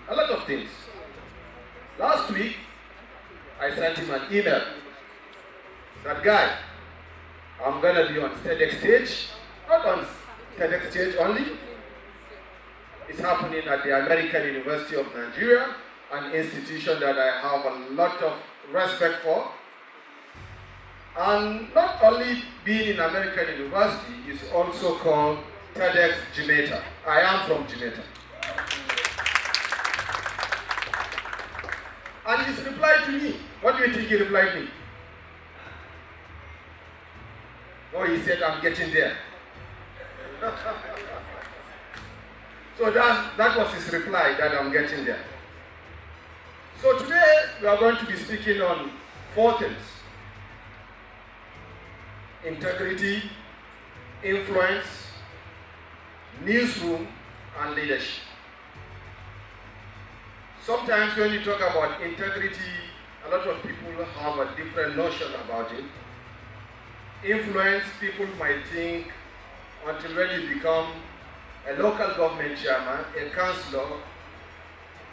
A lot of things. Last week, I sent him an email. That guy, I'm gonna be on TEDx stage, not on TEDx stage only. It's happening at the American University of Nigeria, an institution that I have a lot of respect for. And not only being in American University, it's also called TEDxJimeta. I am from Jamaica. And he's replied to me. What do you think he replied me? Oh, he said, I'm getting there. So that was his reply, that I'm getting there. So today, we are going to be speaking on 4 things: integrity, influence, newsroom, and leadership. Sometimes when you talk about integrity, a lot of people have a different notion about it. Influence, people might think until when you become a local government chairman, a councillor,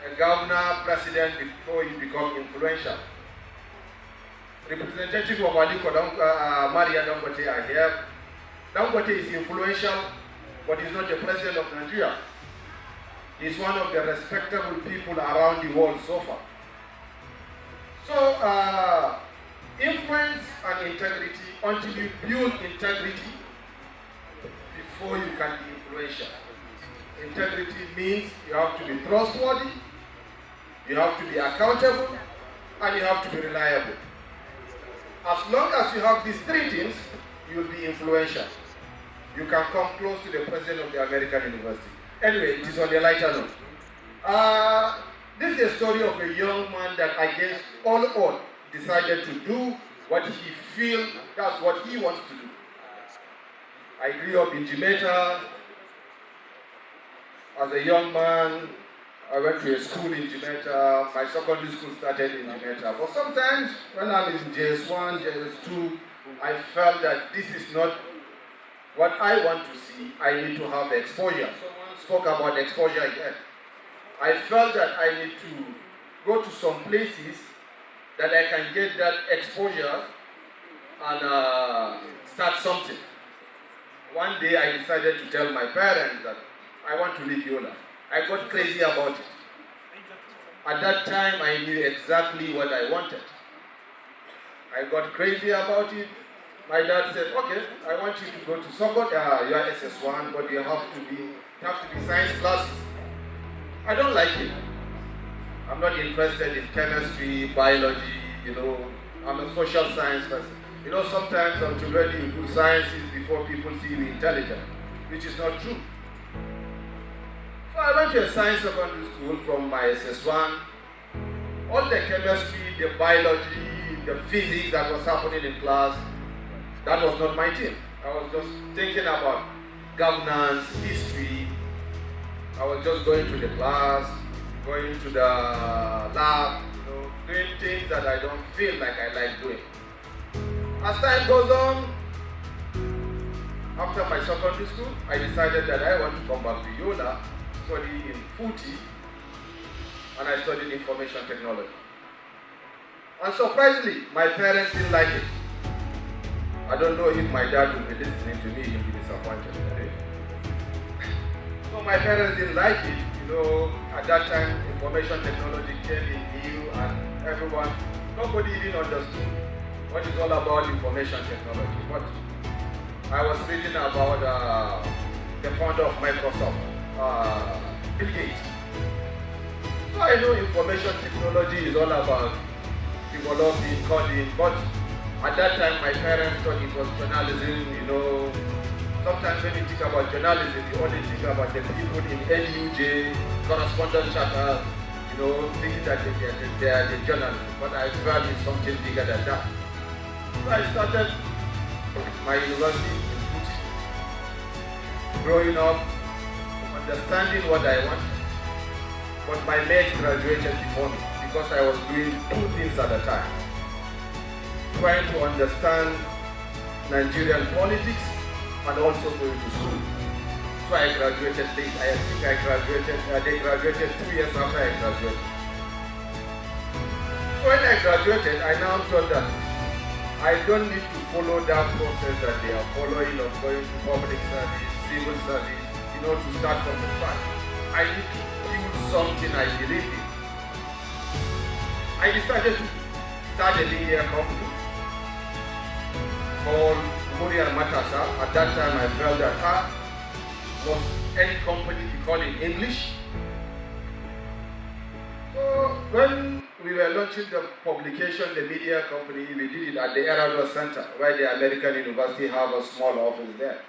a governor, president, before you become influential. Representative of Aliko Maria Dangote are here. Dangote is influential, but he's not the president of Nigeria. He's one of the respectable people around the world so far. So, influence and integrity, until you build integrity, before you can be influential. Integrity means you have to be trustworthy, you have to be accountable, and you have to be reliable. As long as you have these 3 things, you will be influential. You can come close to the president of the American University. Anyway, it is on the lighter note. This is a story of a young man that against all odds decided to do what he feels that's what he wants to do. I grew up in Jamaica. As a young man, I went to a school in Jamaica. My secondary school started in Jamaica. But sometimes when I'm in JS1, JS2, I felt that this is not what I want to see. I need to have exposure. Someone spoke about exposure here. I felt that I need to go to some places that I can get that exposure and start something. One day I decided to tell my parents that I want to leave Yola. I got crazy about it. At that time, I knew exactly what I wanted. I got crazy about it. My dad said, okay, I want you to go to Sokoto, you are SS1, but you have to be science classes. I don't like it. I'm not interested in chemistry, biology, I'm a social science person. Sometimes until when you do sciences before people see you intelligent, which is not true. So I went to a science secondary school from my SS1. All the chemistry, the biology, the physics that was happening in class, that was not my thing. I was just thinking about governance, history. I was just going to the class, going to the lab, doing things that I don't feel like I like doing. As time goes on, after my secondary school, I decided that I want to come back to Yola, study in Futi, and I studied information technology. And surprisingly, my parents didn't like it. I don't know if my dad will be listening to me, he'll be disappointed today. So my parents didn't like it. At that time, information technology came in new and nobody even understood what is all about information technology. But I was reading about the founder of Microsoft, Bill Gates. So I know information technology is all about developing, coding, but at that time my parents thought it was journalism, Sometimes when you think about journalism, you only think about the people in NUJ, correspondent charter, thinking that they are the journalists. But I felt it's something bigger than that. So I started my university in Futi. Growing up, understanding what I wanted. But my mate graduated before me because I was doing 2 things at a time. Trying to understand Nigerian politics and also going to school. So I graduated late. I think I graduated, they graduated 2 years after I graduated. So when I graduated, I now thought that I don't need to follow that process that they are following of going to public service, civil service, to start from the scratch. I need to build something I believe in. I decided to start a media company called Matasa. At that time, I felt that was any company be called in English. So when we were launching the publication, the media company, we did it at the Erado Center, where the American University have a small office there.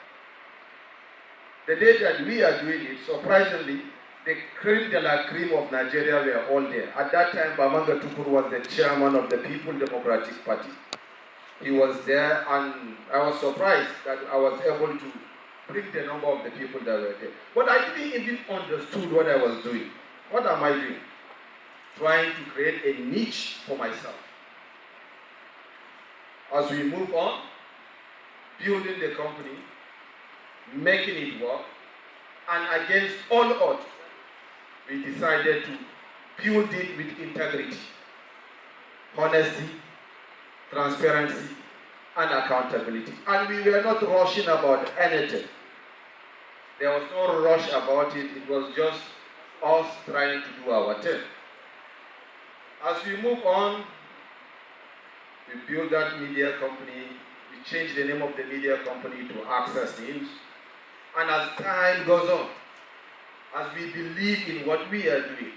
The day that we are doing it, surprisingly, the creme de la creme of Nigeria were all there. At that time, Bamanga Tukur was the chairman of the People Democratic Party. He was there, and I was surprised that I was able to bring the number of the people that were there. But I didn't even understood what I was doing. What am I doing? Trying to create a niche for myself. As we move on, building the company, making it work, and against all odds, we decided to build it with integrity, honesty, transparency, and accountability. And we were not rushing about anything. There was no rush about it. It was just us trying to do our thing. As we move on, we built that media company. We changed the name of the media company to Access News. And as time goes on, as we believe in what we are doing,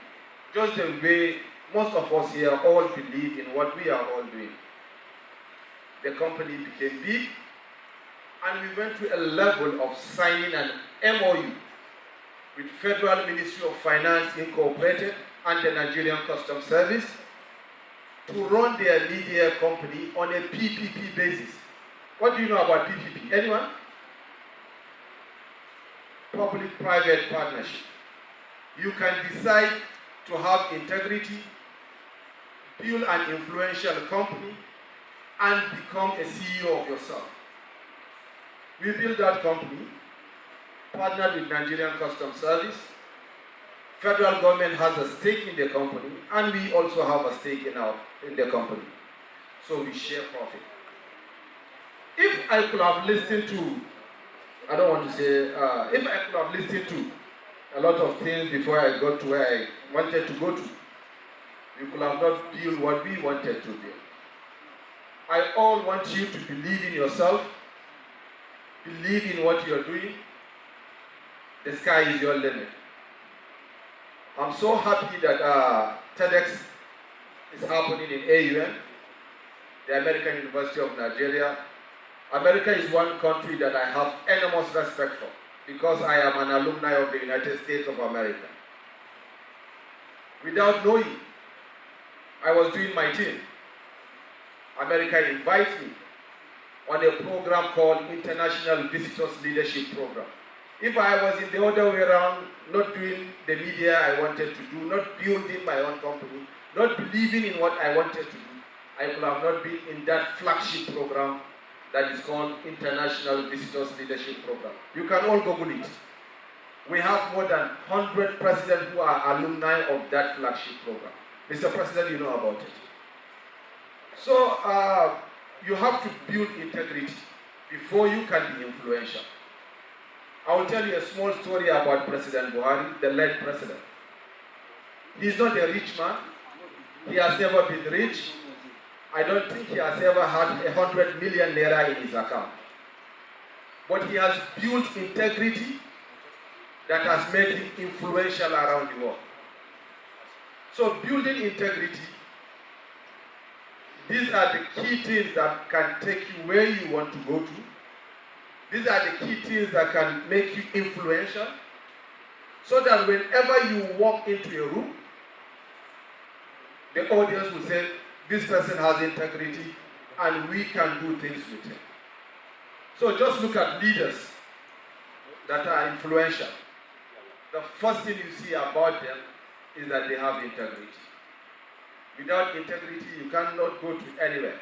just the way most of us here all believe in what we are all doing, the company became big, and we went to a level of signing an MOU with Federal Ministry of Finance Incorporated and the Nigerian Customs Service to run their media company on a PPP basis. What do you know about PPP? Anyone? Public-private partnership. You can decide to have integrity, build an influential company, and become a CEO of yourself. We built that company, partnered with Nigerian Customs Service. Federal government has a stake in the company, and we also have a stake in the company. So we share profit. If I could have listened to, I don't want to say, if I could have listened to a lot of things before I got to where I wanted to go to, we could have not built what we wanted to build. I all want you to believe in yourself, believe in what you're doing. The sky is your limit. I'm so happy that TEDx is happening in AUN, the American University of Nigeria. America is one country that I have enormous respect for because I am an alumni of the United States of America. Without knowing, I was doing my thing. America invites me on a program called International Visitors Leadership Program. If I was in the other way around, not doing the media I wanted to do, not building my own company, not believing in what I wanted to do, I could have not been in that flagship program that is called International Visitors Leadership Program. You can all Google it. We have more than 100 presidents who are alumni of that flagship program. Mr. President, you know about it. So you have to build integrity before you can be influential. I will tell you a small story about President Buhari, the late president. He's not a rich man. He has never been rich. I don't think he has ever had 100 million naira in his account. But he has built integrity that has made him influential around the world. So building integrity, these are the key things that can take you where you want to go to. These are the key things that can make you influential, so that whenever you walk into a room, the audience will say, this person has integrity and we can do things with him. So just look at leaders that are influential. The first thing you see about them is that they have integrity. Without integrity, you cannot go to anywhere.